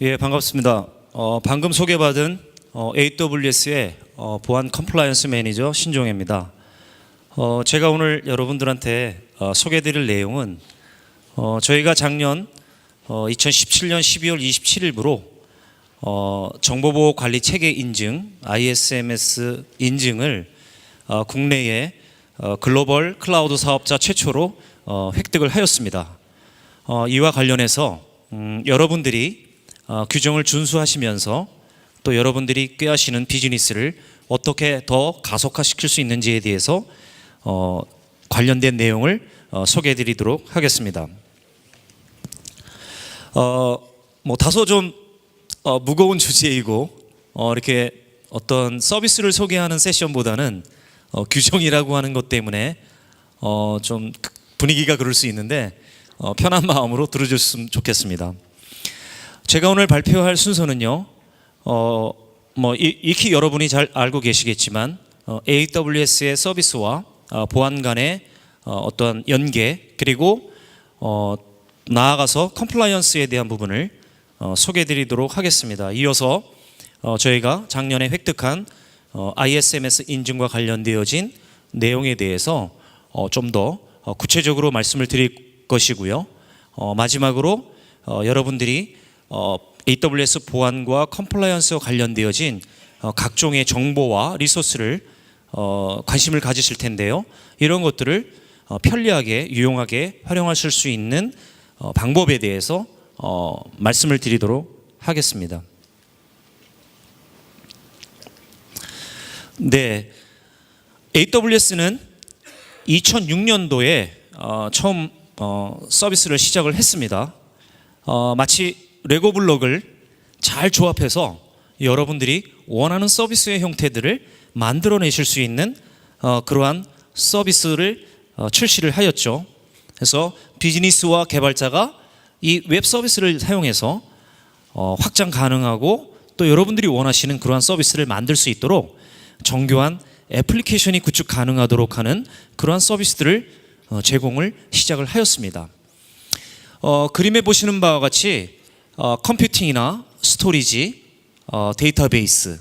예, 반갑습니다. 방금 소개받은 AWS의 보안 컴플라이언스 매니저 신종혜입니다. 제가 오늘 여러분들한테 소개해드릴 내용은 저희가 작년 2017년 12월 27일부로 정보보호 관리 체계 인증 ISMS 인증을 국내의 글로벌 클라우드 사업자 최초로 획득을 하였습니다. 이와 관련해서 여러분들이 규정을 준수하시면서 또 여러분들이 꾀하시는 비즈니스를 어떻게 더 가속화시킬 수 있는지에 대해서 관련된 내용을 소개해 드리도록 하겠습니다. 다소 좀 무거운 주제이고 이렇게 어떤 서비스를 소개하는 세션보다는 규정이라고 하는 것 때문에 좀 분위기가 그럴 수 있는데 편한 마음으로 들어줬으면 좋겠습니다. 제가 오늘 발표할 순서는요, 익히 여러분이 잘 알고 계시겠지만 AWS의 서비스와 보안 간의 어떤 연계, 그리고 나아가서 컴플라이언스에 대한 부분을 소개해 드리도록 하겠습니다. 이어서 저희가 작년에 획득한 ISMS 인증과 관련되어진 내용에 대해서 좀 더 구체적으로 말씀을 드릴 것이고요. 마지막으로 여러분들이 AWS 보안과 컴플라이언스와 관련되어진 각종의 정보와 리소스를 관심을 가지실 텐데요. 이런 것들을 편리하게 유용하게 활용하실 수 있는 방법에 대해서 말씀을 드리도록 하겠습니다. 네, AWS는 2006년도에 처음 서비스를 시작을 했습니다. 마치 레고 블록을 잘 조합해서 여러분들이 원하는 서비스의 형태들을 만들어내실 수 있는 그러한 서비스를 출시를 하였죠. 그래서 비즈니스와 개발자가 이 웹 서비스를 사용해서 확장 가능하고 또 여러분들이 원하시는 그러한 서비스를 만들 수 있도록 정교한 애플리케이션이 구축 가능하도록 하는 그러한 서비스들을 제공을 시작을 하였습니다. 그림에 보시는 바와 같이 컴퓨팅이나 스토리지, 데이터베이스,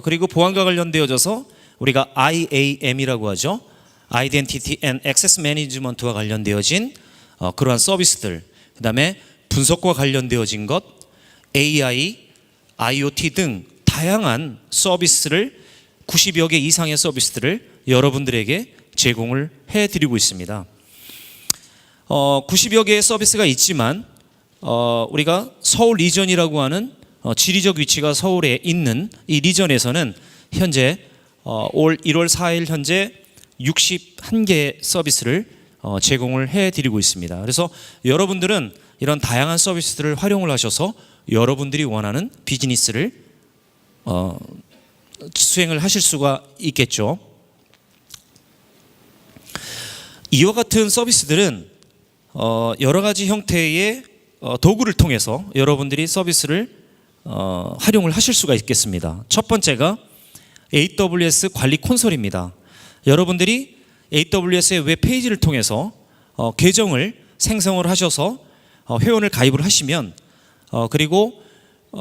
그리고 보안과 관련되어져서 우리가 IAM이라고 하죠. Identity and Access Management와 관련되어진 그러한 서비스들, 그 다음에 분석과 관련되어진 것, AI, IoT 등 다양한 서비스를 90여 개 이상의 서비스들을 여러분들에게 제공을 해드리고 있습니다. 90여 개의 서비스가 있지만 우리가 서울 리전이라고 하는 지리적 위치가 서울에 있는 이 리전에서는 현재 올 1월 4일 현재 61개 서비스를 제공을 해드리고 있습니다. 그래서 여러분들은 이런 다양한 서비스들을 활용을 하셔서 여러분들이 원하는 비즈니스를 수행을 하실 수가 있겠죠. 이와 같은 서비스들은 여러 가지 형태의 도구를 통해서 여러분들이 서비스를 활용을 하실 수가 있겠습니다. 첫 번째가 AWS 관리 콘솔입니다. 여러분들이 AWS의 웹페이지를 통해서 계정을 생성을 하셔서 회원을 가입을 하시면 그리고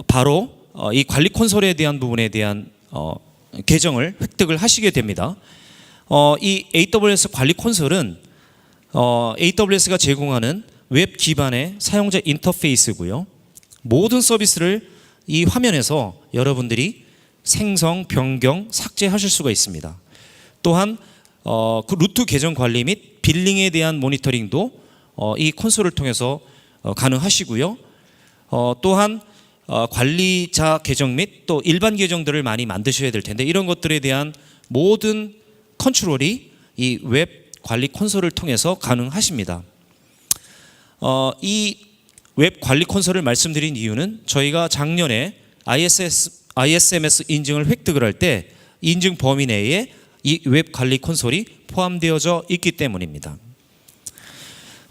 바로 이 관리 콘솔에 대한 부분에 대한 계정을 획득을 하시게 됩니다. 이 AWS 관리 콘솔은 AWS가 제공하는 웹 기반의 사용자 인터페이스고요. 모든 서비스를 이 화면에서 여러분들이 생성, 변경, 삭제하실 수가 있습니다. 또한 그 루트 계정 관리 및 빌링에 대한 모니터링도 이 콘솔을 통해서 가능하시고요. 또한 관리자 계정 및 또 일반 계정들을 많이 만드셔야 될 텐데 이런 것들에 대한 모든 컨트롤이 이 웹 관리 콘솔을 통해서 가능하십니다. 이 웹 관리 콘솔을 말씀드린 이유는 저희가 작년에 ISMS 인증을 획득을 할 때 인증 범위 내에 이 웹 관리 콘솔이 포함되어져 있기 때문입니다.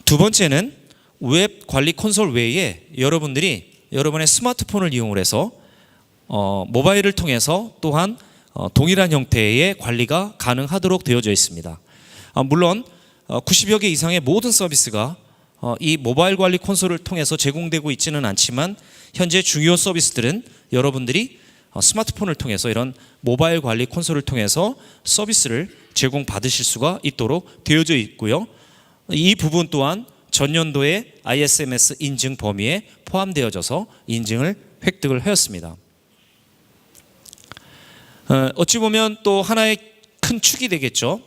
두 번째는 웹 관리 콘솔 외에 여러분들이 여러분의 스마트폰을 이용을 해서 모바일을 통해서 또한 동일한 형태의 관리가 가능하도록 되어져 있습니다. 물론 90여 개 이상의 모든 서비스가 이 모바일 관리 콘솔을 통해서 제공되고 있지는 않지만 현재 중요 서비스들은 여러분들이 스마트폰을 통해서 이런 모바일 관리 콘솔을 통해서 서비스를 제공받으실 수가 있도록 되어져 있고요. 이 부분 또한 전년도에 ISMS 인증 범위에 포함되어져서 인증을 획득을 하였습니다. 어찌 보면 또 하나의 큰 축이 되겠죠.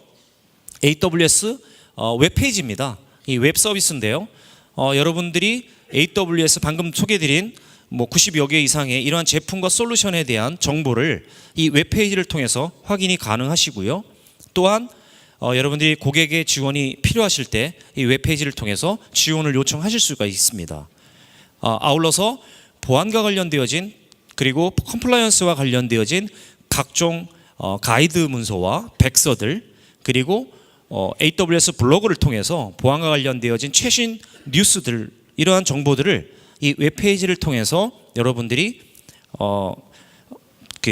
AWS 웹페이지입니다. 이 웹 서비스인데요. 여러분들이 AWS 방금 소개드린 90여 개 이상의 이러한 제품과 솔루션에 대한 정보를 이 웹페이지를 통해서 확인이 가능하시고요. 또한 여러분들이 고객의 지원이 필요하실 때 이 웹페이지를 통해서 지원을 요청하실 수가 있습니다. 아울러서 보안과 관련되어진 그리고 컴플라이언스와 관련되어진 각종 가이드 문서와 백서들 그리고 AWS 블로그를 통해서 보안과 관련되어진 최신 뉴스들 이러한 정보들을 이 웹페이지를 통해서 여러분들이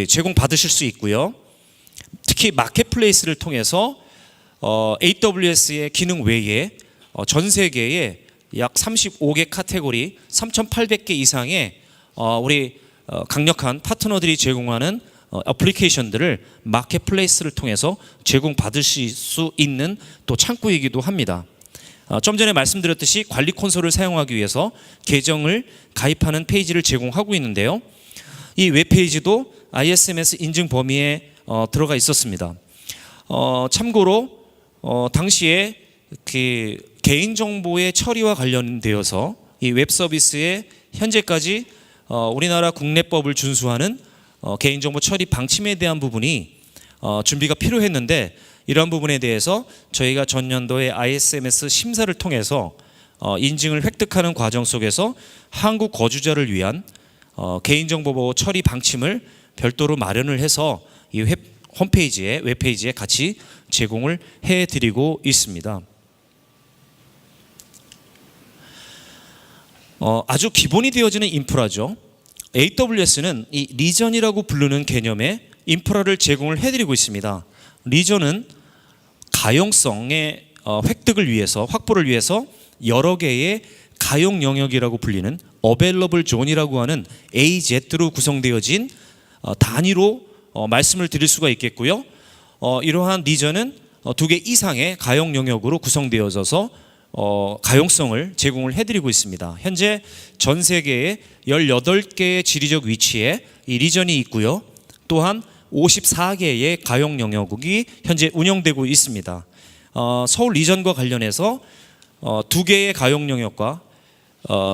제공받으실 수 있고요. 특히 마켓플레이스를 통해서 AWS의 기능 외에 전 세계에 약 35개 카테고리 3,800개 이상의 우리 강력한 파트너들이 제공하는 애플리케이션들을 마켓플레이스를 통해서 제공받으실 수 있는 또 창구이기도 합니다. 좀 전에 말씀드렸듯이 관리 콘솔을 사용하기 위해서 계정을 가입하는 페이지를 제공하고 있는데요. 이 웹페이지도 ISMS 인증 범위에 들어가 있었습니다. 참고로 당시에 그 개인정보의 처리와 관련되어서 이 웹 서비스에 현재까지 우리나라 국내법을 준수하는 개인정보 처리 방침에 대한 부분이 준비가 필요했는데 이런 부분에 대해서 저희가 전년도에 ISMS 심사를 통해서 인증을 획득하는 과정 속에서 한국 거주자를 위한 개인정보 보호 처리 방침을 별도로 마련을 해서 이 웹페이지에 같이 제공을 해드리고 있습니다. 아주 기본이 되어지는 인프라죠. AWS는 이 리전이라고 부르는 개념의 인프라를 제공을 해드리고 있습니다. 리전은 가용성의 획득을 위해서 확보를 위해서 여러 개의 가용 영역이라고 불리는 어베일러블 존이라고 하는 AZ로 구성되어진 단위로 말씀을 드릴 수가 있겠고요. 이러한 리전은 2개 이상의 가용 영역으로 구성되어져서 가용성을 제공을 해드리고 있습니다. 현재 전 세계에 18개의 지리적 위치에 이 리전이 있고요. 또한 54개의 가용 영역이 현재 운영되고 있습니다. 서울 리전과 관련해서 2개의 가용 영역과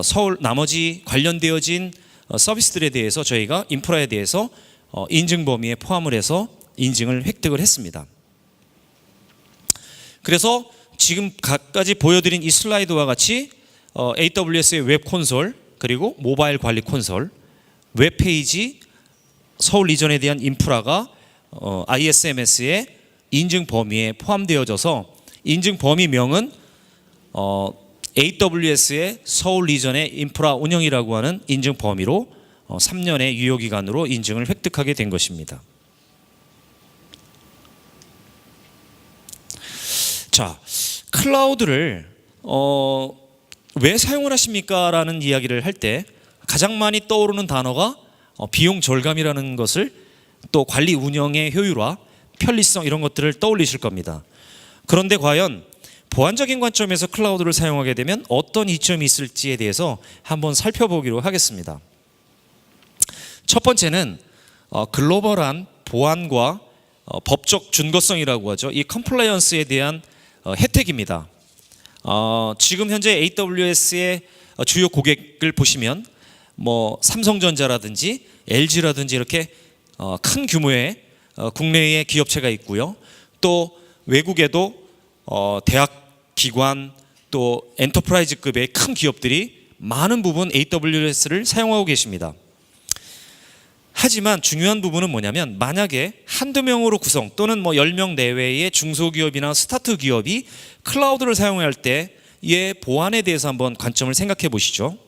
서울 나머지 관련되어진 서비스들에 대해서 저희가 인프라에 대해서 인증 범위에 포함을 해서 인증을 획득을 했습니다. 그래서 지금까지 보여드린 이 슬라이드와 같이 AWS의 웹 콘솔 그리고 모바일 관리 콘솔, 웹페이지, 서울 리전에 대한 인프라가 ISMS의 인증 범위에 포함되어져서 인증 범위명은 AWS의 서울 리전의 인프라 운영이라고 하는 인증 범위로 3년의 유효기간으로 인증을 획득하게 된 것입니다. 자, 클라우드를 왜 사용을 하십니까? 라는 이야기를 할 때 가장 많이 떠오르는 단어가 비용 절감이라는 것을 또 관리 운영의 효율화, 편리성 이런 것들을 떠올리실 겁니다. 그런데 과연 보안적인 관점에서 클라우드를 사용하게 되면 어떤 이점이 있을지에 대해서 한번 살펴보기로 하겠습니다. 첫 번째는 글로벌한 보안과 법적 준거성이라고 하죠. 이 컴플라이언스에 대한 혜택입니다. 지금 현재 AWS의 주요 고객을 보시면 삼성전자라든지 LG라든지 이렇게 큰 규모의 국내의 기업체가 있고요. 또 외국에도 대학 기관 또 엔터프라이즈급의 큰 기업들이 많은 부분 AWS를 사용하고 계십니다. 하지만 중요한 부분은 뭐냐면 만약에 한두 명으로 구성 또는 10명 내외의 중소기업이나 스타트 기업이 클라우드를 사용할 때의 보안에 대해서 한번 관점을 생각해 보시죠.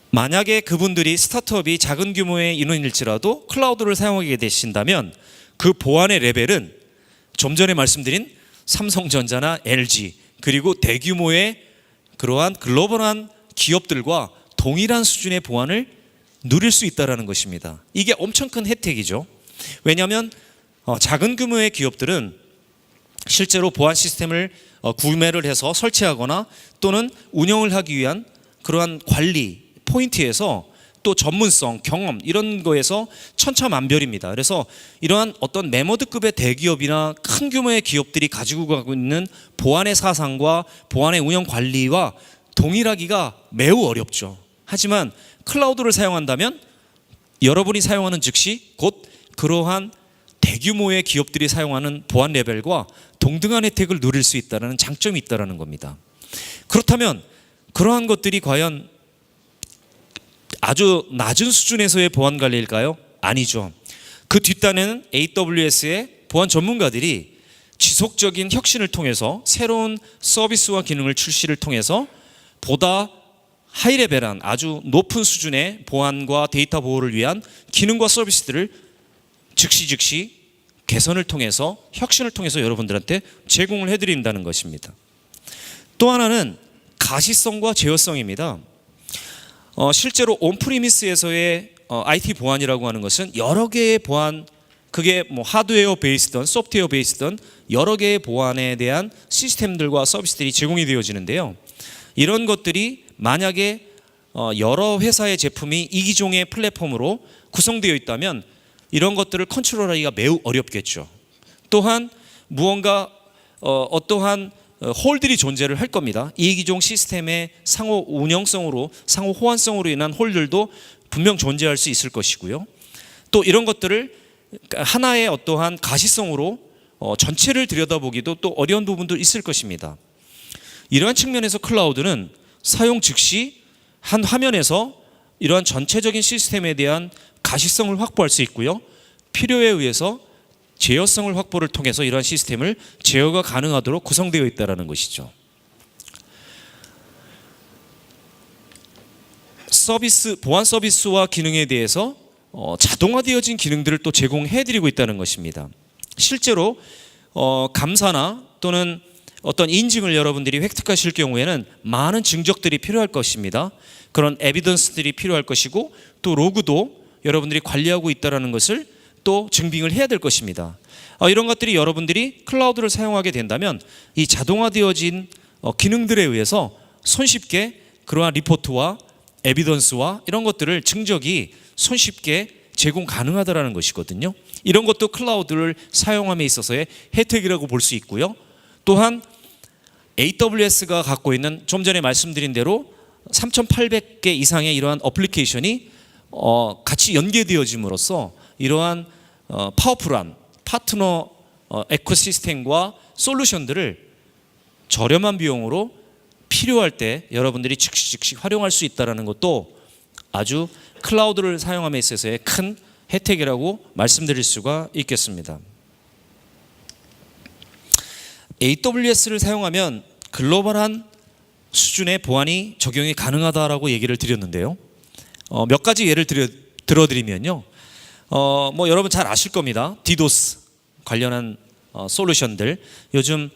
만약에 그분들이 스타트업이 작은 규모의 인원일지라도 클라우드를 사용하게 되신다면 그 보안의 레벨은 좀 전에 말씀드린 삼성전자나 LG 그리고 대규모의 그러한 글로벌한 기업들과 동일한 수준의 보안을 누릴 수 있다는 것입니다. 이게 엄청 큰 혜택이죠. 왜냐하면 작은 규모의 기업들은 실제로 보안 시스템을 구매를 해서 설치하거나 또는 운영을 하기 위한 그러한 관리 포인트에서 또 전문성, 경험 이런 거에서 천차만별입니다. 그래서 이러한 어떤 메모드급의 대기업이나 큰 규모의 기업들이 가지고 가고 있는 보안의 사상과 보안의 운영 관리와 동일하기가 매우 어렵죠. 하지만 클라우드를 사용한다면 여러분이 사용하는 즉시 곧 그러한 대규모의 기업들이 사용하는 보안 레벨과 동등한 혜택을 누릴 수 있다는 장점이 있다는 겁니다. 그렇다면 그러한 것들이 과연 아주 낮은 수준에서의 보안 관리일까요? 아니죠. 그 뒷단에는 AWS의 보안 전문가들이 지속적인 혁신을 통해서 새로운 서비스와 기능을 출시를 통해서 보다 하이레벨한 아주 높은 수준의 보안과 데이터 보호를 위한 기능과 서비스들을 즉시 개선을 통해서 혁신을 통해서 여러분들한테 제공을 해드린다는 것입니다. 또 하나는 가시성과 제어성입니다. 실제로 온프리미스에서의 IT 보안이라고 하는 것은 여러 개의 보안, 그게 뭐 하드웨어 베이스든 소프트웨어 베이스든 여러 개의 보안에 대한 시스템들과 서비스들이 제공이 되어지는데요. 이런 것들이 만약에 여러 회사의 제품이 이기종의 플랫폼으로 구성되어 있다면 이런 것들을 컨트롤하기가 매우 어렵겠죠. 또한 무언가 어떠한 홀들이 존재를 할 겁니다. 이기종 시스템의 상호 운영성으로, 상호 호환성으로 인한 홀들도 분명 존재할 수 있을 것이고요. 또 이런 것들을 하나의 어떠한 가시성으로 전체를 들여다보기도 또 어려운 부분도 있을 것입니다. 이러한 측면에서 클라우드는 사용 즉시 한 화면에서 이러한 전체적인 시스템에 대한 가시성을 확보할 수 있고요. 필요에 의해서 제어성을 확보를 통해서 이러한 시스템을 제어가 가능하도록 구성되어 있다는 것이죠. 서비스, 보안 서비스와 기능에 대해서 자동화되어진 기능들을 또 제공해드리고 있다는 것입니다. 실제로 감사나 또는 어떤 인증을 여러분들이 획득하실 경우에는 많은 증적들이 필요할 것입니다. 그런 에비던스들이 필요할 것이고 또 로그도 여러분들이 관리하고 있다는 것을 또 증빙을 해야 될 것입니다. 이런 것들이 여러분들이 클라우드를 사용하게 된다면 이 자동화되어진 기능들에 의해서 손쉽게 그러한 리포트와 에비던스와 이런 것들을 증적이 손쉽게 제공 가능하다는 것이거든요. 이런 것도 클라우드를 사용함에 있어서의 혜택이라고 볼 수 있고요. 또한 AWS가 갖고 있는 좀 전에 말씀드린 대로 3,800개 이상의 이러한 어플리케이션이 같이 연계되어짐으로써 이러한 파워풀한 파트너 에코시스템과 솔루션들을 저렴한 비용으로 필요할 때 여러분들이 즉시 활용할 수 있다는 것도 아주 클라우드를 사용함에 있어서의 큰 혜택이라고 말씀드릴 수가 있겠습니다. AWS를 사용하면 글로벌한 수준의 보안이 적용이 가능하다라고 얘기를 드렸는데요. 몇 가지 예를 들어드리면요. 뭐 여러분 잘 아실 겁니다. 디도스 관련한 솔루션들. 요즘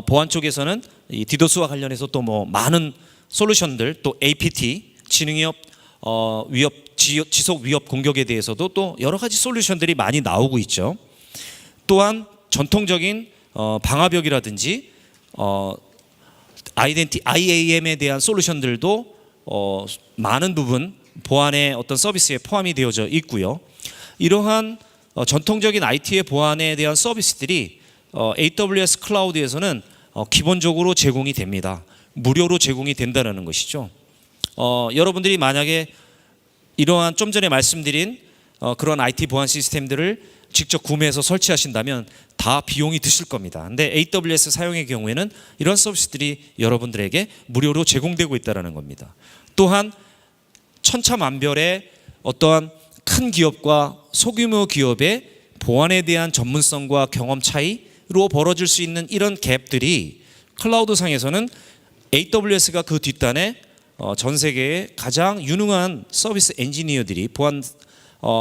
보안 쪽에서는 이 디도스와 관련해서 또 뭐 많은 솔루션들, 또 APT, 지능위협, 위협, 지속 위협 공격에 대해서도 또 여러 가지 솔루션들이 많이 나오고 있죠. 또한 전통적인 방화벽이라든지 IAM에 대한 솔루션들도 많은 부분 보안의 어떤 서비스에 포함이 되어져 있고요. 이러한 전통적인 IT의 보안에 대한 서비스들이 AWS 클라우드에서는 기본적으로 제공이 됩니다. 무료로 제공이 된다는 것이죠. 여러분들이 만약에 이러한 좀 전에 말씀드린 그런 IT 보안 시스템들을 직접 구매해서 설치하신다면 다 비용이 드실 겁니다. 근데 AWS 사용의 경우에는 이런 서비스들이 여러분들에게 무료로 제공되고 있다는 겁니다. 또한 천차만별의 어떠한 큰 기업과 소규모 기업의 보안에 대한 전문성과 경험 차이로 벌어질 수 있는 이런 갭들이 클라우드 상에서는 AWS가 그 뒷단에 전 세계의 가장 유능한 서비스 엔지니어들이 보안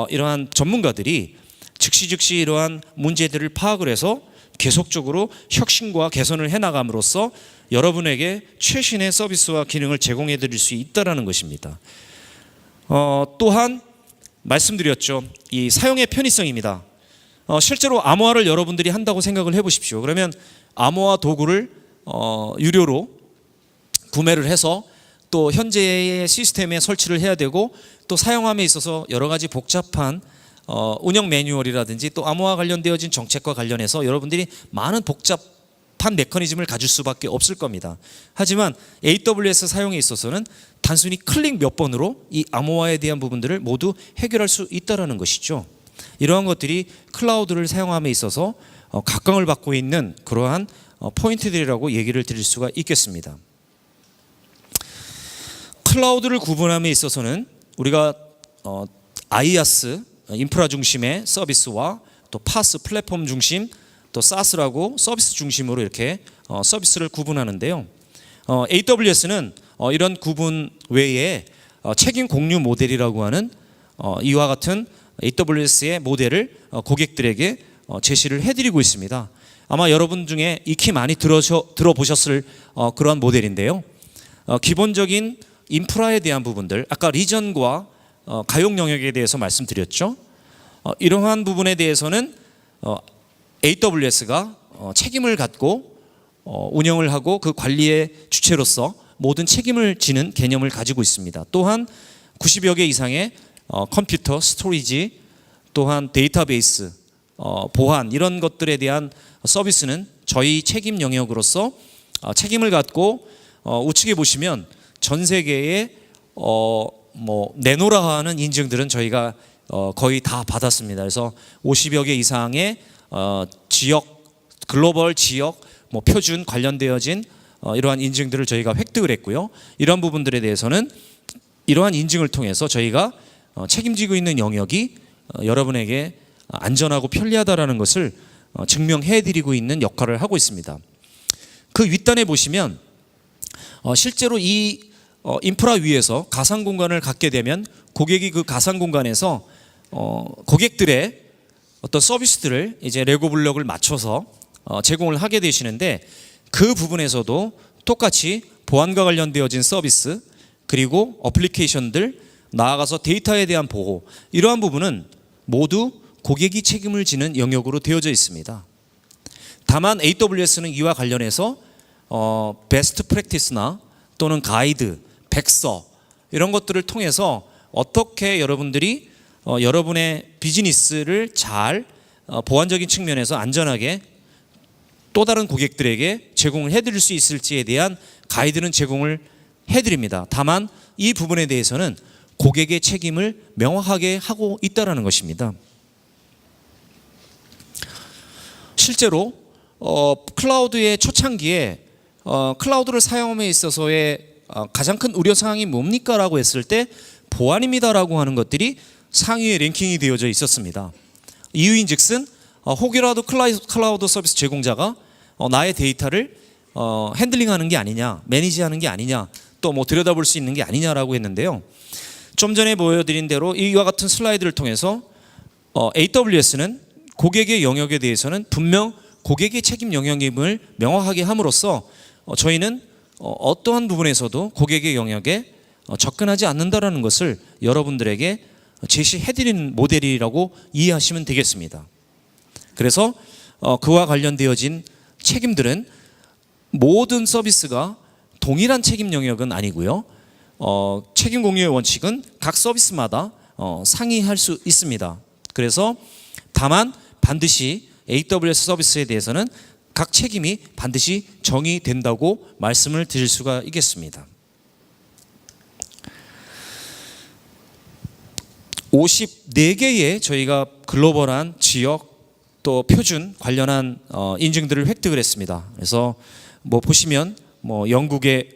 이러한 전문가들이 즉시 이러한 문제들을 파악을 해서 계속적으로 혁신과 개선을 해나감으로써 여러분에게 최신의 서비스와 기능을 제공해 드릴 수 있다는 것입니다. 또한 말씀드렸죠. 이 사용의 편의성입니다. 실제로 암호화를 여러분들이 한다고 생각을 해보십시오. 그러면 암호화 도구를 유료로 구매를 해서 또 현재의 시스템에 설치를 해야 되고 또 사용함에 있어서 여러 가지 복잡한 운영 매뉴얼이라든지 또 암호화 관련되어진 정책과 관련해서 여러분들이 많은 복잡한 메커니즘을 가질 수밖에 없을 겁니다. 하지만 AWS 사용에 있어서는 단순히 클릭 몇 번으로 이 암호화에 대한 부분들을 모두 해결할 수 있다는 것이죠. 이러한 것들이 클라우드를 사용함에 있어서 각광을 받고 있는 그러한 포인트들이라고 얘기를 드릴 수가 있겠습니다. 클라우드를 구분함에 있어서는 우리가 IaaS 인프라 중심의 서비스와 또 파스 플랫폼 중심 또 SaaS라고 서비스 중심으로 이렇게 서비스를 구분하는데요. AWS는 이런 구분 외에 책임 공유 모델이라고 하는 이와 같은 AWS의 모델을 고객들에게 제시를 해드리고 있습니다. 아마 여러분 중에 익히 많이 들어보셨을 그러한 모델인데요. 기본적인 인프라에 대한 부분들, 아까 리전과 가용 영역에 대해서 말씀드렸죠. 이러한 부분에 대해서는 AWS가 책임을 갖고 운영을 하고 그 관리의 주체로서 모든 책임을 지는 개념을 가지고 있습니다. 또한 90여 개 이상의 컴퓨터, 스토리지, 또한 데이터베이스, 보안 이런 것들에 대한 서비스는 저희 책임 영역으로서 책임을 갖고 우측에 보시면 전 세계에 내노라 하는 인증들은 저희가 거의 다 받았습니다. 그래서 50여 개 이상의 지역, 글로벌 지역 표준 관련되어진 이러한 인증들을 저희가 획득을 했고요. 이런 부분들에 대해서는 이러한 인증을 통해서 저희가 책임지고 있는 영역이 여러분에게 안전하고 편리하다라는 것을 증명해드리고 있는 역할을 하고 있습니다. 그 윗단에 보시면 실제로 이 인프라 위에서 가상 공간을 갖게 되면 고객이 그 가상 공간에서 고객들의 어떤 서비스들을 이제 레고 블록을 맞춰서 제공을 하게 되시는데 그 부분에서도 똑같이 보안과 관련되어진 서비스 그리고 어플리케이션들 나아가서 데이터에 대한 보호 이러한 부분은 모두 고객이 책임을 지는 영역으로 되어져 있습니다. 다만 AWS는 이와 관련해서 베스트 프랙티스나 또는 가이드, 백서 이런 것들을 통해서 어떻게 여러분들이 여러분의 비즈니스를 잘 보안적인 측면에서 안전하게 또 다른 고객들에게 제공을 해드릴 수 있을지에 대한 가이드는 제공을 해드립니다. 다만 이 부분에 대해서는 고객의 책임을 명확하게 하고 있다는 것입니다. 실제로 클라우드의 초창기에 클라우드를 사용함에 있어서의 가장 큰 우려사항이 뭡니까? 라고 했을 때 보안입니다라고 하는 것들이 상위에 랭킹이 되어져 있었습니다. 이유인즉슨 혹이라도 클라우드 서비스 제공자가 나의 데이터를 핸들링하는 게 아니냐, 매니지하는 게 아니냐, 또 들여다볼 수 있는 게 아니냐라고 했는데요. 좀 전에 보여드린 대로 이와 같은 슬라이드를 통해서 AWS는 고객의 영역에 대해서는 분명 고객의 책임 영역임을 명확하게 함으로써 저희는 어떠한 부분에서도 고객의 영역에 접근하지 않는다라는 것을 여러분들에게 제시해드리는 모델이라고 이해하시면 되겠습니다. 그래서 그와 관련되어진 책임들은 모든 서비스가 동일한 책임 영역은 아니고요. 책임 공유의 원칙은 각 서비스마다 상이할 수 있습니다. 그래서 다만 반드시 AWS 서비스에 대해서는 각 책임이 반드시 정의된다고 말씀을 드릴 수가 있겠습니다. 54개의 저희가 글로벌한 지역 또 표준 관련한 인증들을 획득을 했습니다. 그래서 보시면 영국의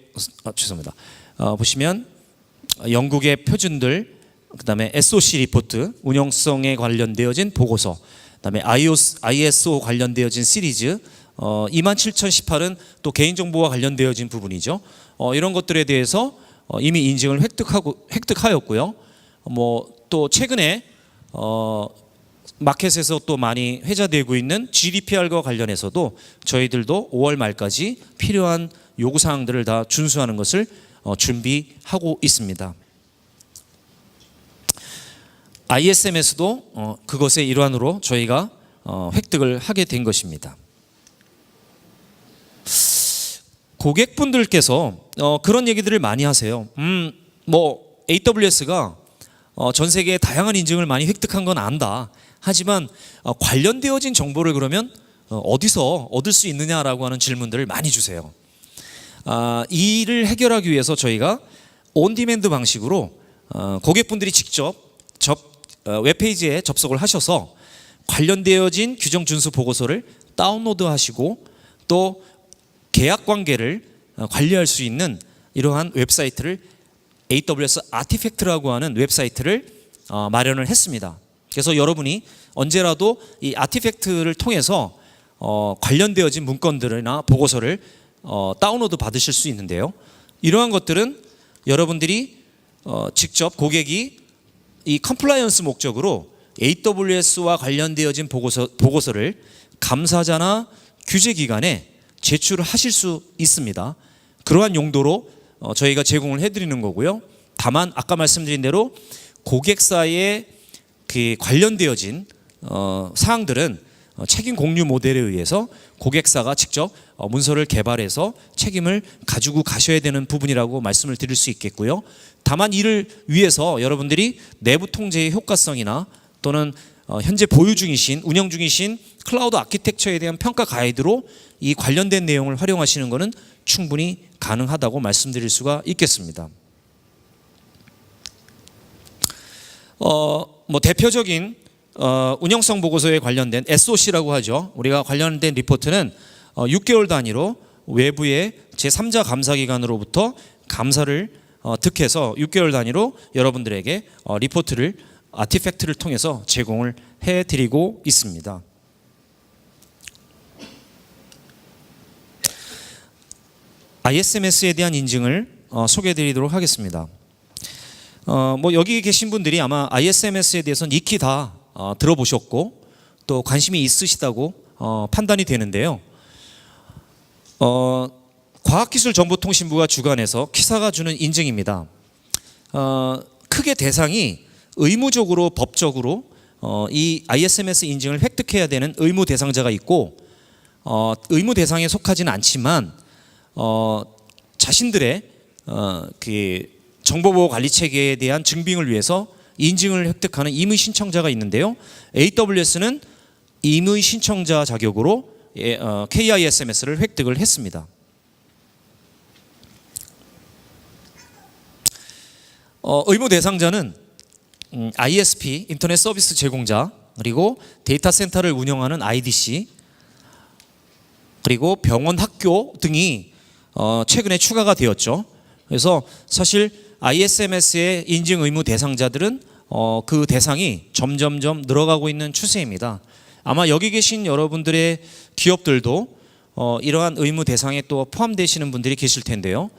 보시면 영국의 표준들, 그다음에 SOC 리포트 운영성에 관련되어진 보고서, 그다음에 ISO 관련되어진 시리즈 27018은 또 개인정보와 관련되어진 부분이죠. 이런 것들에 대해서 이미 인증을 획득하였고요. 또 최근에 마켓에서 또 많이 회자되고 있는 GDPR과 관련해서도 저희들도 5월 말까지 필요한 요구사항들을 다 준수하는 것을 준비하고 있습니다. ISMS도 그것의 일환으로 저희가 획득을 하게 된 것입니다. 고객분들께서 그런 얘기들을 많이 하세요. AWS가 전 세계에 다양한 인증을 많이 획득한 건 안다. 하지만 관련되어진 정보를 그러면 어디서 얻을 수 있느냐라고 하는 질문들을 많이 주세요. 이 일을 해결하기 위해서 저희가 온디맨드 방식으로 고객분들이 직접 웹페이지에 접속을 하셔서 관련되어진 규정 준수 보고서를 다운로드하시고 또 계약 관계를 관리할 수 있는 이러한 웹사이트를 AWS 아티팩트라고 하는 웹사이트를 마련을 했습니다. 그래서 여러분이 언제라도 이 아티팩트를 통해서 관련되어진 문건들이나 보고서를 다운로드 받으실 수 있는데요. 이러한 것들은 여러분들이 직접 고객이 이 컴플라이언스 목적으로 AWS와 관련되어진 보고서를 감사자나 규제기관에 제출하실 수 있습니다. 그러한 용도로 저희가 제공을 해드리는 거고요. 다만 아까 말씀드린 대로 고객사의 그 관련되어진 사항들은 책임 공유 모델에 의해서 고객사가 직접 문서를 개발해서 책임을 가지고 가셔야 되는 부분이라고 말씀을 드릴 수 있겠고요. 다만 이를 위해서 여러분들이 내부 통제의 효과성이나 또는 현재 보유 중이신 운영 중이신 클라우드 아키텍처에 대한 평가 가이드로 이 관련된 내용을 활용하시는 것은 충분히 가능하다고 말씀드릴 수가 있겠습니다. 대표적인 운영성 보고서에 관련된 SOC라고 하죠. 우리가 관련된 리포트는 6개월 단위로 외부의 제3자 감사기관으로부터 감사를 득해서 6개월 단위로 여러분들에게 리포트를 아티팩트를 통해서 제공을 해드리고 있습니다. ISMS에 대한 인증을 소개해드리도록 하겠습니다. 여기 계신 분들이 아마 ISMS에 대해서는 익히 다 들어보셨고 또 관심이 있으시다고 판단이 되는데요. 과학기술정보통신부가 주관해서 키사가 주는 인증입니다. 크게 대상이 의무적으로 법적으로 이 ISMS 인증을 획득해야 되는 의무 대상자가 있고 의무 대상에 속하지는 않지만 자신들의 그 정보보호 관리 체계에 대한 증빙을 위해서 인증을 획득하는 임의 신청자가 있는데요. AWS는 임의 신청자 자격으로 KISMS를 획득을 했습니다. 의무 대상자는 ISP, 인터넷 서비스 제공자, 그리고 데이터 센터를 운영하는 IDC, 그리고 병원, 학교 등이 최근에 추가가 되었죠. 그래서 사실 ISMS의 인증 의무 대상자들은 그 대상이 점점점 늘어가고 있는 추세입니다. 아마 여기 계신 여러분들의 기업들도 이러한 의무 대상에 또 포함되시는 분들이 계실 텐데요.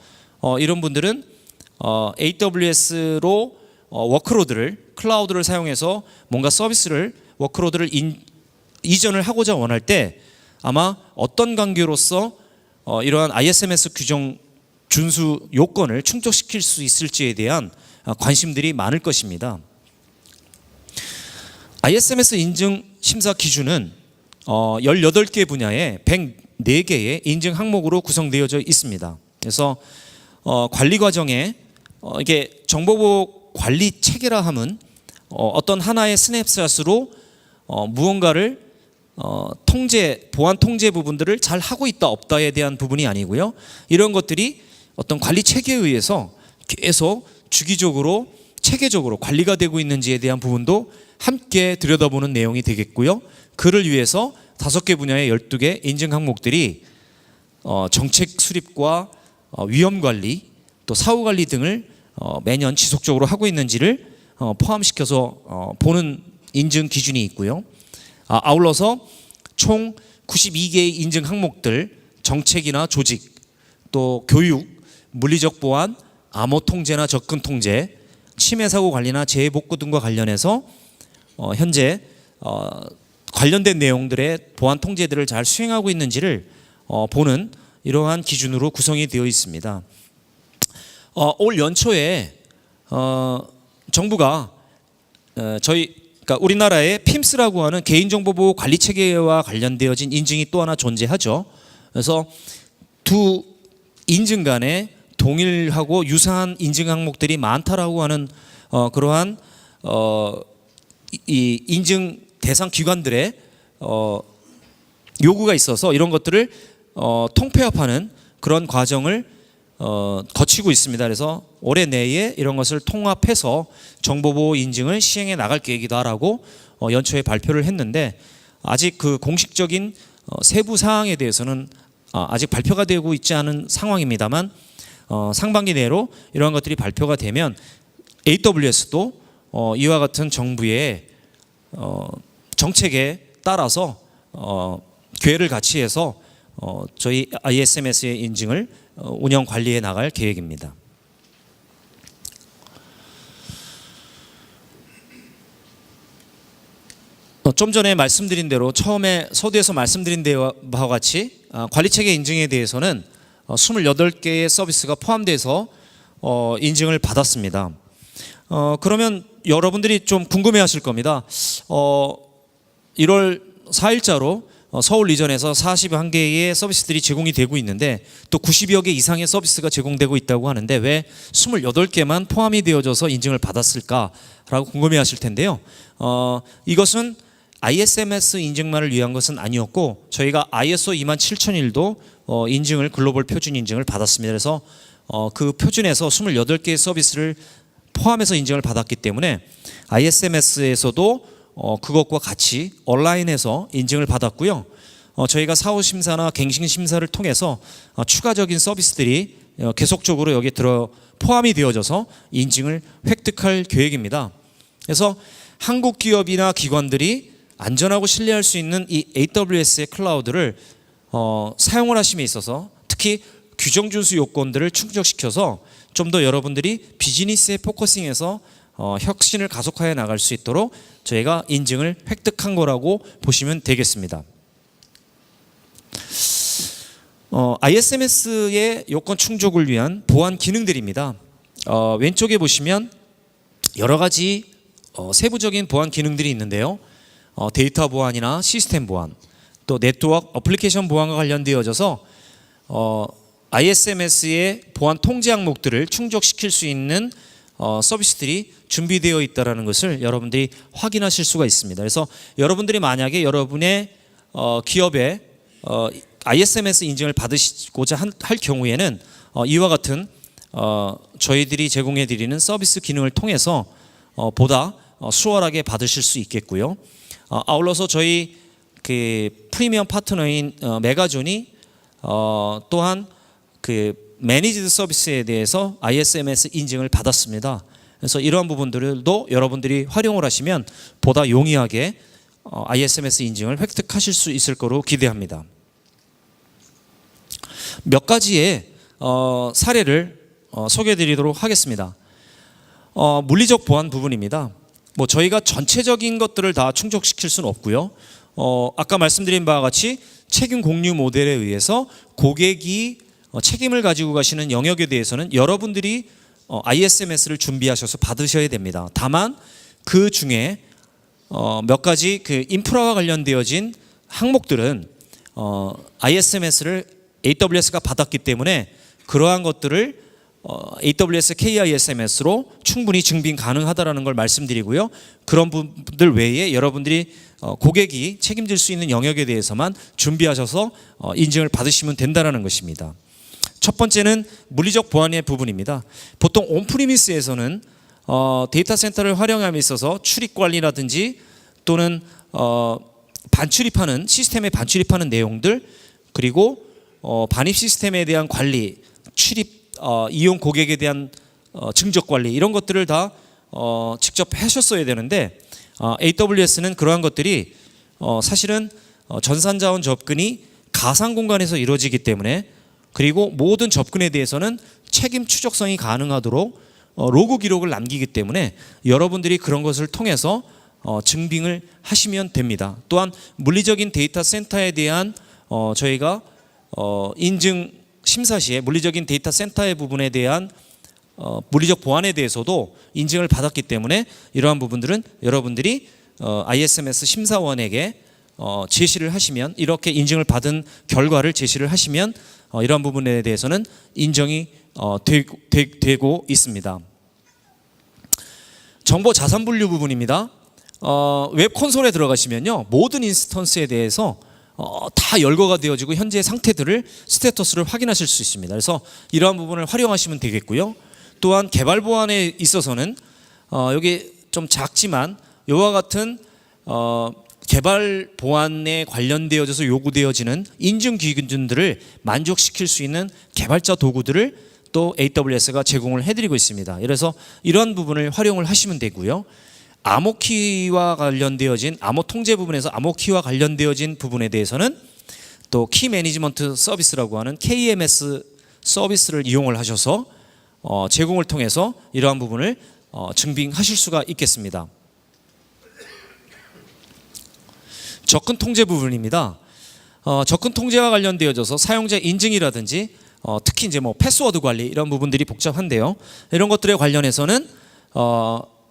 이런 분들은 AWS로 워크로드를 클라우드를 사용해서 뭔가 서비스를 워크로드를 이전을 하고자 원할 때 아마 어떤 관계로서 이러한 ISMS 규정 준수 요건을 충족시킬 수 있을지에 대한 관심들이 많을 것입니다. ISMS 인증 심사 기준은 18개 분야에 104개의 인증 항목으로 구성되어져 있습니다. 그래서 관리 과정에 이게 정보보호 관리 체계라 함은 어떤 하나의 스냅샷으로 무언가를 보안 통제 부분들을 잘 하고 있다 없다에 대한 부분이 아니고요. 이런 것들이 어떤 관리 체계에 의해서 계속 주기적으로 체계적으로 관리가 되고 있는지에 대한 부분도 함께 들여다보는 내용이 되겠고요. 그를 위해서 5개 분야의 12개 인증 항목들이 정책 수립과 위험 관리 또 사후 관리 등을 매년 지속적으로 하고 있는지를 포함시켜서 보는 인증 기준이 있고요. 아울러서 총 92개의 인증 항목들, 정책이나 조직, 또 교육, 물리적 보안, 암호 통제나 접근 통제, 침해 사고 관리나 재해 복구 등과 관련해서 현재 관련된 내용들의 보안 통제들을 잘 수행하고 있는지를 보는 이러한 기준으로 구성이 되어 있습니다. 올 연초에 정부가 그러니까 우리나라의 PIMS라고 하는 개인정보보호 관리 체계와 관련되어진 인증이 또 하나 존재하죠. 그래서 두 인증 간에 동일하고 유사한 인증 항목들이 많다라고 하는 그러한 이 인증 대상 기관들의 요구가 있어서 이런 것들을 통폐합하는 그런 과정을 거치고 있습니다. 그래서 올해 내에 이런 것을 통합해서 정보보호 인증을 시행해 나갈 계획이다라고 연초에 발표를 했는데 아직 그 공식적인 세부 사항에 대해서는 아직 발표가 되고 있지 않은 상황입니다만 상반기 내로 이러한 것들이 발표가 되면 AWS도 이와 같은 정부의 정책에 따라서 궤를 같이 해서 저희 ISMS의 인증을 운영 관리해 나갈 계획입니다. 좀 전에 말씀드린 대로 처음에 서두에서 말씀드린 바와 같이 관리체계 인증에 대해서는 28개의 서비스가 포함돼서 인증을 받았습니다. 그러면 여러분들이 좀 궁금해하실 겁니다. 1월 4일자로 서울 리전에서 41개의 서비스들이 제공이 되고 있는데 또 90여 개 이상의 서비스가 제공되고 있다고 하는데 왜 28개만 포함이 되어져서 인증을 받았을까라고 궁금해하실 텐데요. 이것은 ISMS 인증만을 위한 것은 아니었고 저희가 ISO 27001도 인증을 글로벌 표준 인증을 받았습니다. 그래서 그 표준에서 28개의 서비스를 포함해서 인증을 받았기 때문에 ISMS에서도 그것과 같이 온라인에서 인증을 받았고요. 저희가 사후 심사나 갱신 심사를 통해서 추가적인 서비스들이 계속적으로 여기에 들어 포함이 되어져서 인증을 획득할 계획입니다. 그래서 한국 기업이나 기관들이 안전하고 신뢰할 수 있는 이 AWS의 클라우드를 사용을 하심에 있어서 특히 규정 준수 요건들을 충족시켜서 좀 더 여러분들이 비즈니스에 포커싱해서 혁신을 가속하여 나갈 수 있도록 저희가 인증을 획득한 거라고 보시면 되겠습니다. ISMS의 요건 충족을 위한 보안 기능들입니다. 왼쪽에 보시면 여러 가지 세부적인 보안 기능들이 있는데요. 데이터 보안이나 시스템 보안, 또 네트워크 어플리케이션 보안과 관련되어져서 ISMS의 보안 통제 항목들을 충족시킬 수 있는 서비스들이 준비되어 있다는 것을 여러분들이 확인하실 수가 있습니다. 그래서 여러분들이 만약에 여러분의 기업에 ISMS 인증을 받으시고자 할 경우에는 이와 같은 저희들이 제공해 드리는 서비스 기능을 통해서 보다 수월하게 받으실 수 있겠고요. 아울러서 저희 그 프리미엄 파트너인 메가존이 또한 그 매니지드 서비스에 대해서 ISMS 인증을 받았습니다. 그래서 이러한 부분들도 여러분들이 활용을 하시면 보다 용이하게 ISMS 인증을 획득하실 수 있을 거로 기대합니다. 몇 가지의 사례를 소개해 드리도록 하겠습니다. 물리적 보안 부분입니다. 뭐 저희가 전체적인 것들을 다 충족시킬 수는 없고요. 아까 말씀드린 바와 같이 책임 공유 모델에 의해서 고객이 책임을 가지고 가시는 영역에 대해서는 여러분들이 ISMS를 준비하셔서 받으셔야 됩니다. 다만 그 중에 몇 가지 그 인프라와 관련되어진 항목들은 ISMS를 AWS가 받았기 때문에 그러한 것들을 AWS KISMS로 충분히 증빙 가능하다라는 걸 말씀드리고요. 그런 분들 외에 여러분들이 고객이 책임질 수 있는 영역에 대해서만 준비하셔서 인증을 받으시면 된다는 것입니다. 첫 번째는 물리적 보안의 부분입니다. 보통 온프리미스에서는 데이터 센터를 활용함에 있어서 출입 관리라든지 또는 반출입하는 시스템에 반출입하는 내용들 그리고 반입 시스템에 대한 관리, 출입 이용 고객에 대한 증적 관리 이런 것들을 다 직접 하셨어야 되는데 AWS는 그러한 것들이 사실은 전산자원 접근이 가상 공간에서 이루어지기 때문에 그리고 모든 접근에 대해서는 책임 추적성이 가능하도록 로그 기록을 남기기 때문에 여러분들이 그런 것을 통해서 증빙을 하시면 됩니다. 또한 물리적인 데이터 센터에 대한 저희가 인증 심사 시에 물리적인 데이터 센터의 부분에 대한 물리적 보안에 대해서도 인증을 받았기 때문에 이러한 부분들은 여러분들이 ISMS 심사원에게 제시를 하시면, 이렇게 인증을 받은 결과를 제시를 하시면 이러한 부분에 대해서는 인정이 되고 있습니다. 정보 자산 분류 부분입니다. 웹 콘솔에 들어가시면요, 모든 인스턴스에 대해서 다 열거가 되어지고 현재 상태들을 스테이터스를 확인하실 수 있습니다. 그래서 이러한 부분을 활용하시면 되겠고요. 또한 개발 보안에 있어서는 여기 좀 작지만 이와 같은 개발 보안에 관련되어져서 요구되어지는 인증 기준들을 만족시킬 수 있는 개발자 도구들을 또 AWS가 제공을 해드리고 있습니다. 그래서 이런 부분을 활용을 하시면 되고요. 암호키와 관련되어진 암호 통제 부분에서 암호키와 관련되어진 부분에 대해서는 또 키 매니지먼트 서비스라고 하는 KMS 서비스를 이용을 하셔서 제공을 통해서 이러한 부분을 증빙하실 수가 있겠습니다. 접근 통제 부분입니다. 접근 통제와 관련되어져서 사용자 인증이라든지 특히 이제 뭐 패스워드 관리 이런 부분들이 복잡한데요. 이런 것들에 관련해서는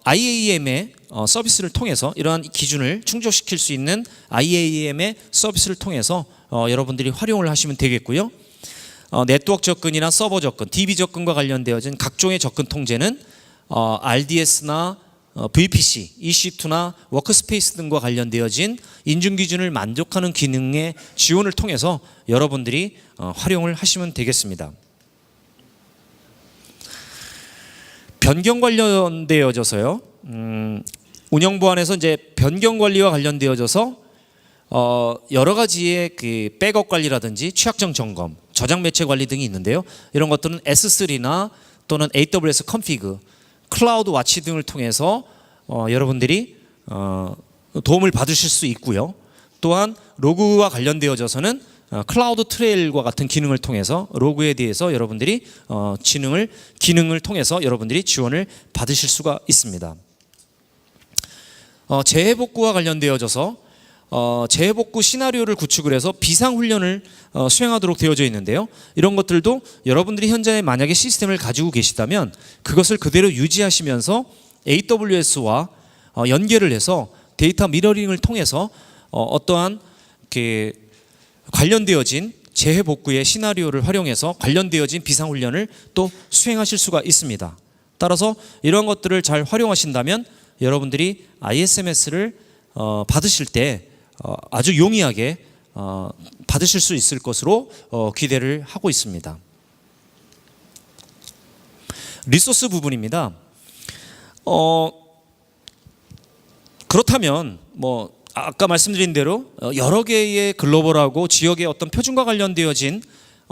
IAM의 서비스를 통해서 이러한 기준을 충족시킬 수 있는 IAM의 서비스를 통해서 여러분들이 활용을 하시면 되겠고요. 네트워크 접근이나 서버 접근, DB 접근과 관련되어진 각종의 접근 통제는 RDS나 VPC, EC2나 워크스페이스 등과 관련되어진 인증 기준을 만족하는 기능의 지원을 통해서 여러분들이 활용을 하시면 되겠습니다. 변경 관련되어져서요. 운영 보안에서 이제 변경 관리와 관련되어져서 여러 가지의 그 백업 관리라든지 취약점 점검, 저장 매체 관리 등이 있는데요. 이런 것들은 S3나 또는 AWS 컨피그, 클라우드 와치 등을 통해서 여러분들이 도움을 받으실 수 있고요. 또한 로그와 관련되어져서는 클라우드 트레일과 같은 기능을 통해서 로그에 대해서 여러분들이 기능을 통해서 여러분들이 지원을 받으실 수가 있습니다. 재해복구와 관련되어져서 재해복구 시나리오를 구축을 해서 비상훈련을 수행하도록 되어져 있는데요. 이런 것들도 여러분들이 현재 만약에 시스템을 가지고 계시다면 그것을 그대로 유지하시면서 AWS와 연계를 해서 데이터 미러링을 통해서 어떠한 관련되어진 재해복구의 시나리오를 활용해서 관련되어진 비상훈련을 또 수행하실 수가 있습니다. 따라서 이런 것들을 잘 활용하신다면 여러분들이 ISMS를 받으실 때 아주 용이하게 받으실 수 있을 것으로 기대를 하고 있습니다. 리소스 부분입니다. 그렇다면 뭐 아까 말씀드린 대로 여러 개의 글로벌하고 지역의 어떤 표준과 관련되어진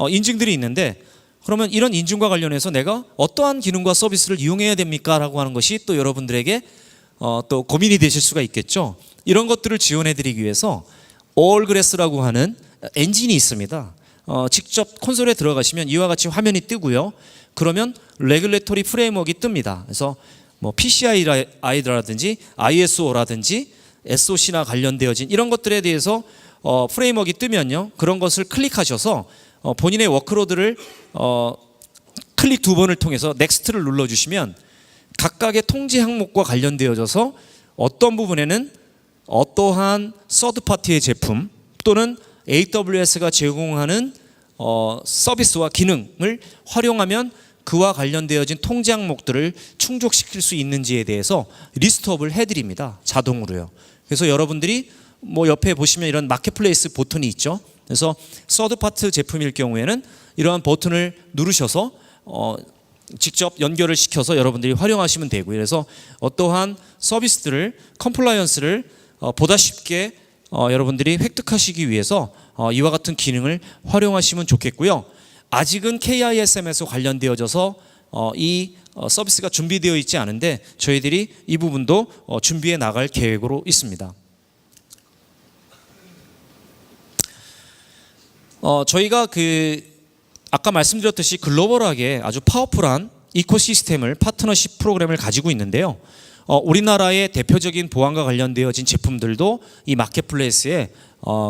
인증들이 있는데, 그러면 이런 인증과 관련해서 내가 어떠한 기능과 서비스를 이용해야 됩니까? 라고 하는 것이 또 여러분들에게 또 고민이 되실 수가 있겠죠. 이런 것들을 지원해 드리기 위해서 Allgrass라고 하는 엔진이 있습니다. 직접 콘솔에 들어가시면 이와 같이 화면이 뜨고요. 그러면 레귤레토리 프레임워크가 뜹니다. 그래서 뭐 PCI라든지 ISO라든지 SOC나 관련되어진 이런 것들에 대해서 프레임워크가 뜨면요, 그런 것을 클릭하셔서 본인의 워크로드를 클릭 2번을 통해서 넥스트를 눌러주시면 각각의 통제 항목과 관련되어져서 어떤 부분에는 어떠한 서드파티의 제품 또는 AWS가 제공하는 서비스와 기능을 활용하면 그와 관련되어진 통제 항목들을 충족시킬 수 있는지에 대해서 리스트업을 해드립니다. 자동으로요. 그래서 여러분들이 뭐 옆에 보시면 이런 마켓플레이스 버튼이 있죠. 그래서 서드파트 제품일 경우에는 이러한 버튼을 누르셔서 직접 연결을 시켜서 여러분들이 활용하시면 되고요. 그래서 어떠한 서비스들을 컴플라이언스를 보다 쉽게 여러분들이 획득하시기 위해서 이와 같은 기능을 활용하시면 좋겠고요. 아직은 KISMS 관련되어져서 이 서비스가 준비되어 있지 않은데 저희들이 이 부분도 준비해 나갈 계획으로 있습니다. 저희가 아까 말씀드렸듯이 글로벌하게 아주 파워풀한 이코시스템을 파트너십 프로그램을 가지고 있는데요. 우리나라의 대표적인 보안과 관련되어진 제품들도 이 마켓플레이스에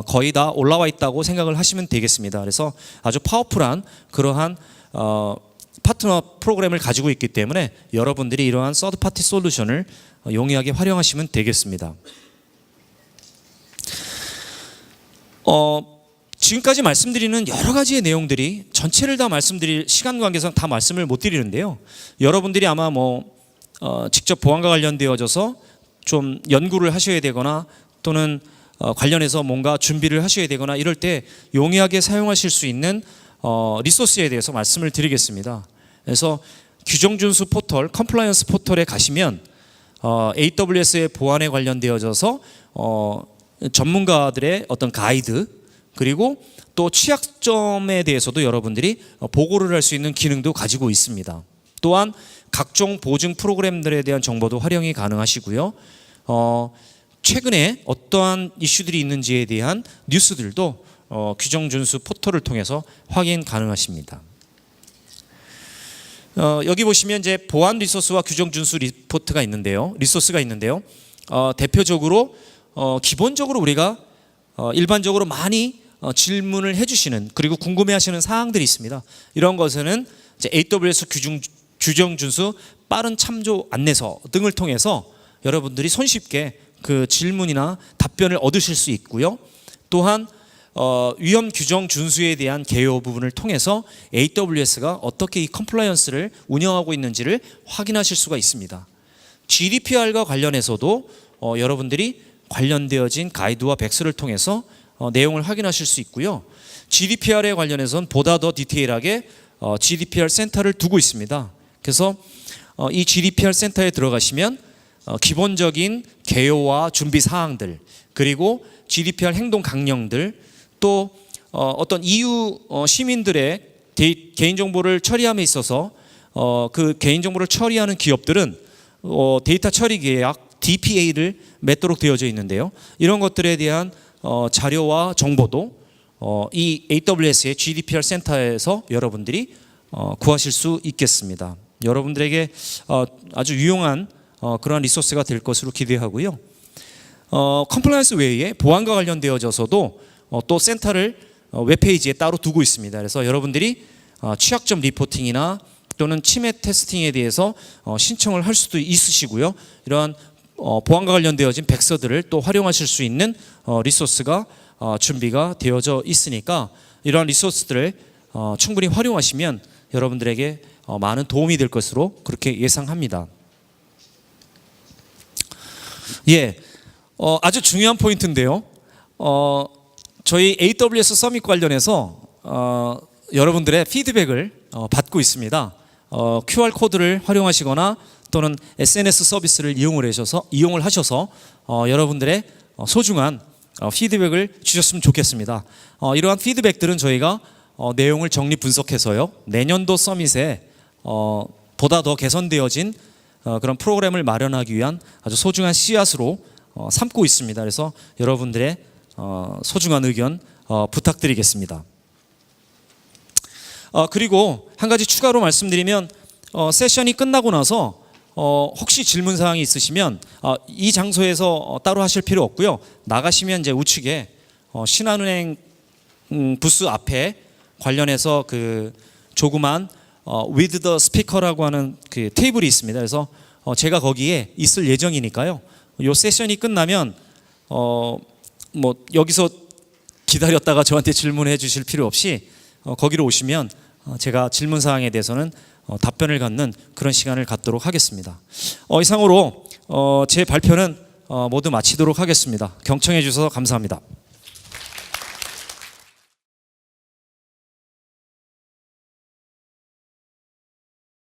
거의 다 올라와 있다고 생각을 하시면 되겠습니다. 그래서 아주 파워풀한 그러한 파트너 프로그램을 가지고 있기 때문에 여러분들이 이러한 서드파티 솔루션을 용이하게 활용하시면 되겠습니다. 지금까지 말씀드리는 여러 가지의 내용들이 전체를 다 말씀드릴 시간 관계상 다 말씀을 못 드리는데요. 여러분들이 아마 직접 보안과 관련되어져서 좀 연구를 하셔야 되거나 또는 관련해서 뭔가 준비를 하셔야 되거나 이럴 때 용이하게 사용하실 수 있는 리소스에 대해서 말씀을 드리겠습니다. 그래서 규정준수 포털, 컴플라이언스 포털에 가시면 AWS의 보안에 관련되어져서 전문가들의 어떤 가이드 그리고 또 취약점에 대해서도 여러분들이 보고를 할 수 있는 기능도 가지고 있습니다. 또한 각종 보증 프로그램들에 대한 정보도 활용이 가능하시고요. 최근에 어떠한 이슈들이 있는지에 대한 뉴스들도 규정준수 포털을 통해서 확인 가능하십니다. 여기 보시면 이제 보안 리소스와 규정준수 리소스가 있는데요. 대표적으로 기본적으로 우리가 일반적으로 많이 질문을 해주시는 그리고 궁금해하시는 사항들이 있습니다. 이런 것은 이제 AWS 규정준수 빠른 참조 안내서 등을 통해서 여러분들이 손쉽게 그 질문이나 답변을 얻으실 수 있고요. 또한 위험 규정 준수에 대한 개요 부분을 통해서 AWS가 어떻게 이 컴플라이언스를 운영하고 있는지를 확인하실 수가 있습니다. GDPR과 관련해서도 여러분들이 관련되어진 가이드와 백서를 통해서 내용을 확인하실 수 있고요. GDPR에 관련해서는 보다 더 디테일하게 GDPR 센터를 두고 있습니다. 그래서 이 GDPR 센터에 들어가시면 기본적인 개요와 준비 사항들 그리고 GDPR 행동 강령들 또 어떤 EU 시민들의 개인정보를 처리함에 있어서 그 개인정보를 처리하는 기업들은 데이터 처리 계약 DPA를 맺도록 되어져 있는데요. 이런 것들에 대한 자료와 정보도 이 AWS의 GDPR 센터에서 여러분들이 구하실 수 있겠습니다. 여러분들에게 아주 유용한 그러한 리소스가 될 것으로 기대하고요. 컴플라이언스 외에 보안과 관련되어져서도 또 센터를 웹페이지에 따로 두고 있습니다. 그래서 여러분들이 취약점 리포팅이나 또는 침해 테스팅에 대해서 신청을 할 수도 있으시고요. 이러한 보안과 관련되어진 백서들을 또 활용하실 수 있는 리소스가 준비가 되어져 있으니까 이러한 리소스들을 충분히 활용하시면 여러분들에게 많은 도움이 될 것으로 그렇게 예상합니다. 예, 아주 중요한 포인트인데요. 저희 AWS 서밋 관련해서 여러분들의 피드백을 받고 있습니다. QR 코드를 활용하시거나 또는 SNS 서비스를 이용을 하셔서 여러분들의 소중한 피드백을 주셨으면 좋겠습니다. 이러한 피드백들은 저희가 내용을 정리 분석해서요 내년도 서밋에 보다 더 개선되어진 그런 프로그램을 마련하기 위한 아주 소중한 씨앗으로 삼고 있습니다. 그래서 여러분들의 소중한 의견 부탁드리겠습니다. 그리고 한 가지 추가로 말씀드리면 세션이 끝나고 나서 혹시 질문 사항이 있으시면 이 장소에서 따로 하실 필요 없고요. 나가시면 이제 우측에 신한은행 부스 앞에 관련해서 그 조그만 with the speaker라고 하는 그 테이블이 있습니다. 그래서 제가 거기에 있을 예정이니까요. 이 세션이 끝나면 여기서 기다렸다가 저한테 질문해 주실 필요 없이 거기로 오시면 제가 질문 사항에 대해서는 답변을 갖는 그런 시간을 갖도록 하겠습니다. 이상으로 제 발표는 모두 마치도록 하겠습니다. 경청해 주셔서 감사합니다.